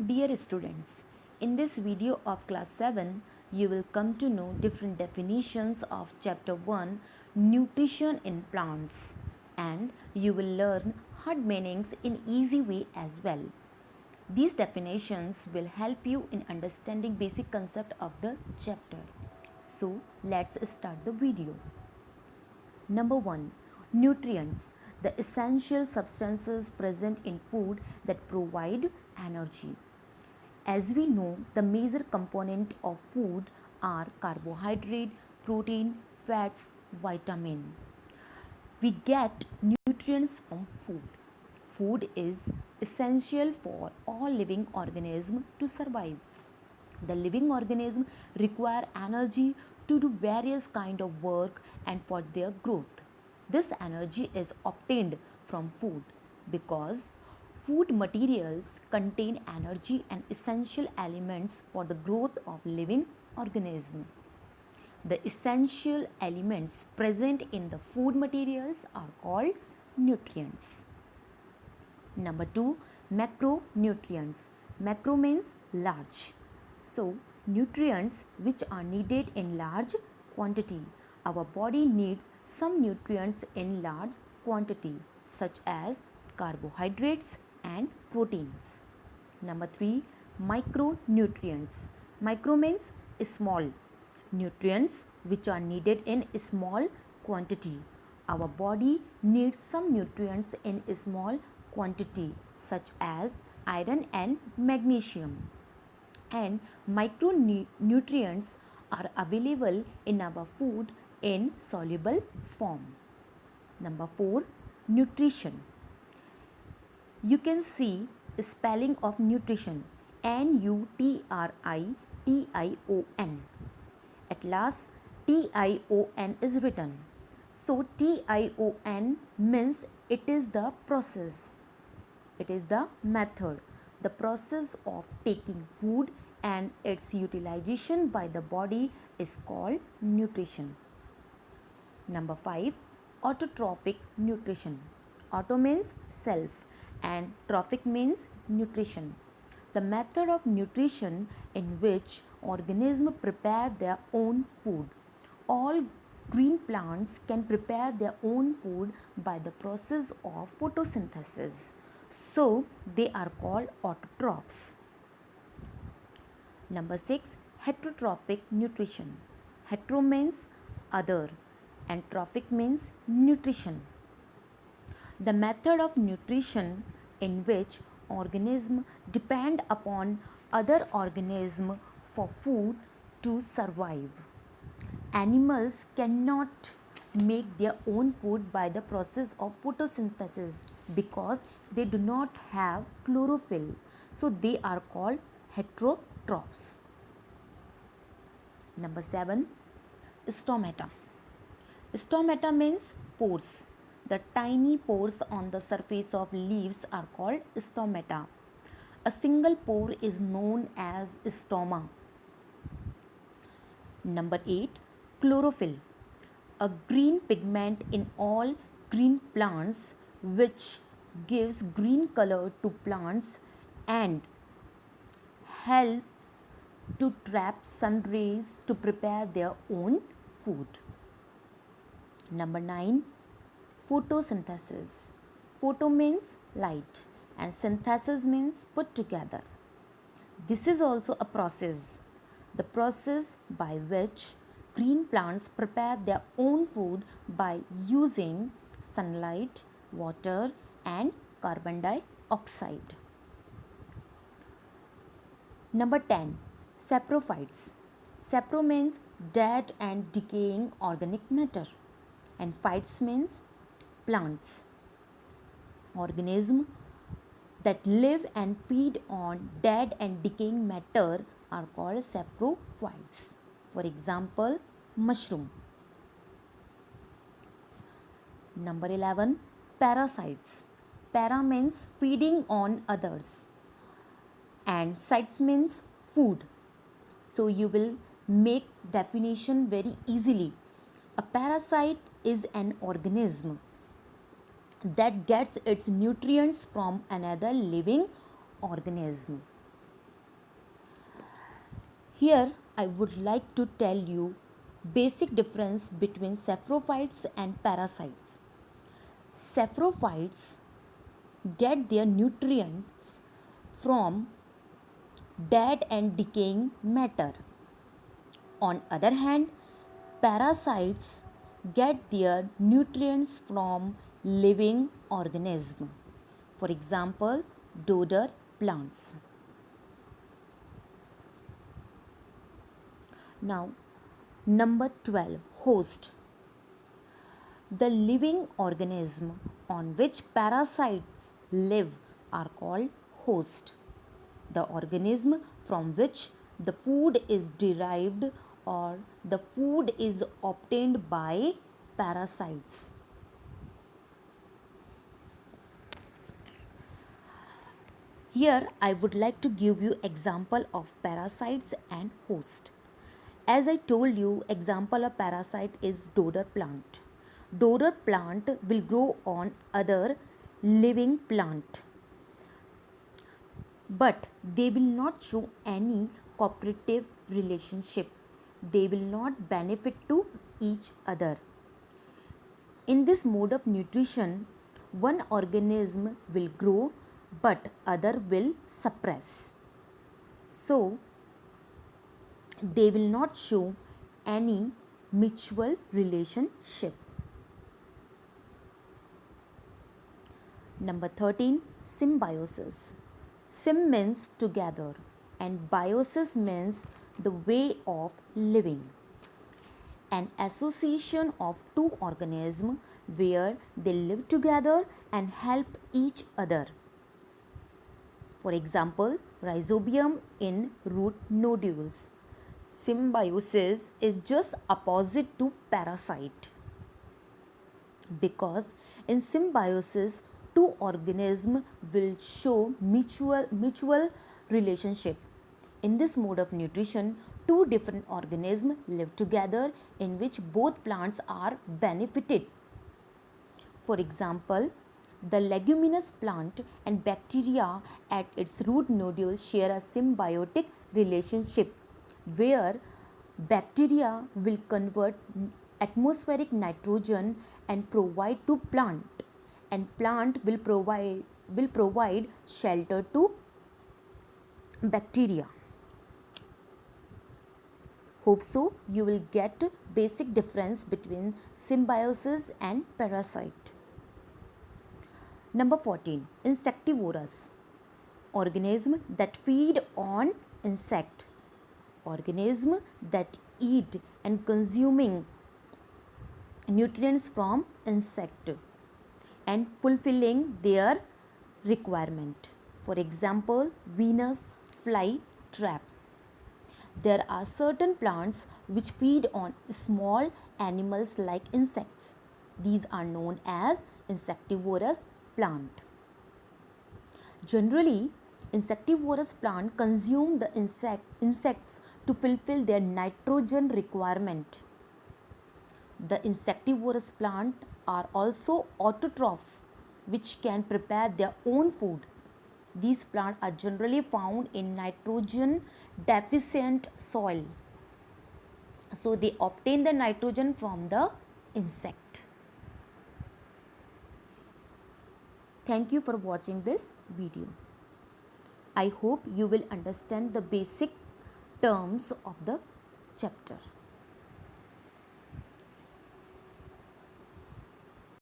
Dear students, in this video of class 7, you will come to know different definitions of chapter 1 Nutrition in Plants, and you will learn hard meanings in easy way as well. These definitions will help you in understanding basic concept of the chapter. So, let's start the video. Number 1. Nutrients, the essential substances present in food that provide energy. As we know, the major component of food are carbohydrate, protein, fats, vitamin. We get nutrients from food. Food is essential for all living organisms to survive. The living organisms require energy to do various kind of work and for their growth. This energy is obtained from food because food materials contain energy and essential elements for the growth of living organism. The essential elements present in the food materials are called nutrients. Number 2, macronutrients. Macro means large. So, nutrients which are needed in large quantity. Our body needs some nutrients in large quantity such as carbohydrates and proteins. Number 3, micronutrients. Micro means small. Nutrients which are needed in small quantity. Our body needs some nutrients in small quantity such as iron and magnesium. And micronutrients are available in our food in soluble form. Number 4, nutrition. You can see spelling of nutrition, Nutrition. At last TION is written. So TION means it is the process. It is the method, the process of taking food and its utilization by the body is called nutrition. Number 5, autotrophic nutrition. Auto means self and trophic means nutrition. The method of nutrition in which organisms prepare their own food. All green plants can prepare their own food by the process of photosynthesis. So, they are called autotrophs. Number 6, heterotrophic nutrition. Hetero means other and trophic means nutrition. The method of nutrition in which organisms depend upon other organisms for food to survive. Animals cannot make their own food by the process of photosynthesis because they do not have chlorophyll. So they are called heterotrophs. Number 7, stomata. Stomata means pores. The tiny pores on the surface of leaves are called stomata. A single pore is known as stoma. Number 8, chlorophyll. A green pigment in all green plants which gives green color to plants and helps to trap sun rays to prepare their own food. Number 9, photosynthesis. Photo means light and synthesis means put together. This is also a process, the process by which green plants prepare their own food by using sunlight, water and carbon dioxide. Number 10, saprophytes. Sapro means dead and decaying organic matter and phytes means plants. Organisms that live and feed on dead and decaying matter are called saprophytes. For example, mushroom. Number 11, parasites. Para means feeding on others and sites means food. So you will make definition very easily. A parasite is an organism that gets its nutrients from another living organism. Here I would like to tell you basic difference between saprophytes and parasites. Saprophytes get their nutrients from dead and decaying matter. On other hand, parasites get their nutrients from living organisms. For example, dodder plants. Now, number 12, host. The living organism on which parasites live are called host. The organism from which the food is derived or the food is obtained by parasites. Here I would like to give you example of parasites and host. As I told you, example of parasite is dodder plant. Dodder plant will grow on other living plant, but they will not show any cooperative relationship. They will not benefit to each other. In this mode of nutrition, one organism will grow but other will suppress. So, they will not show any mutual relationship. Number 13, symbiosis. Sym means together and biosis means the way of living. An association of two organisms where they live together and help each other. For example, rhizobium in root nodules. Symbiosis is just opposite to parasite, because in symbiosis two organisms will show mutual relationship. In this mode of nutrition, two different organisms live together in which both plants are benefited. For example, the leguminous plant and bacteria at its root nodule share a symbiotic relationship where bacteria will convert atmospheric nitrogen and provide to plant, and plant will provide shelter to bacteria. Hope so you will get basic difference between symbiosis and parasite. Number 14, insectivorous. Organism that feed on insect. Organism that eat and consuming nutrients from insect and fulfilling their requirement. For example, Venus fly trap. There are certain plants which feed on small animals like insects. These are known as insectivorous plant. Generally, insectivorous plants consume the insects to fulfill their nitrogen requirement. The insectivorous plants are also autotrophs, which can prepare their own food. These plants are generally found in nitrogen deficient soil. So they obtain the nitrogen from the insect. Thank you for watching this video. I hope you will understand the basic terms of the chapter.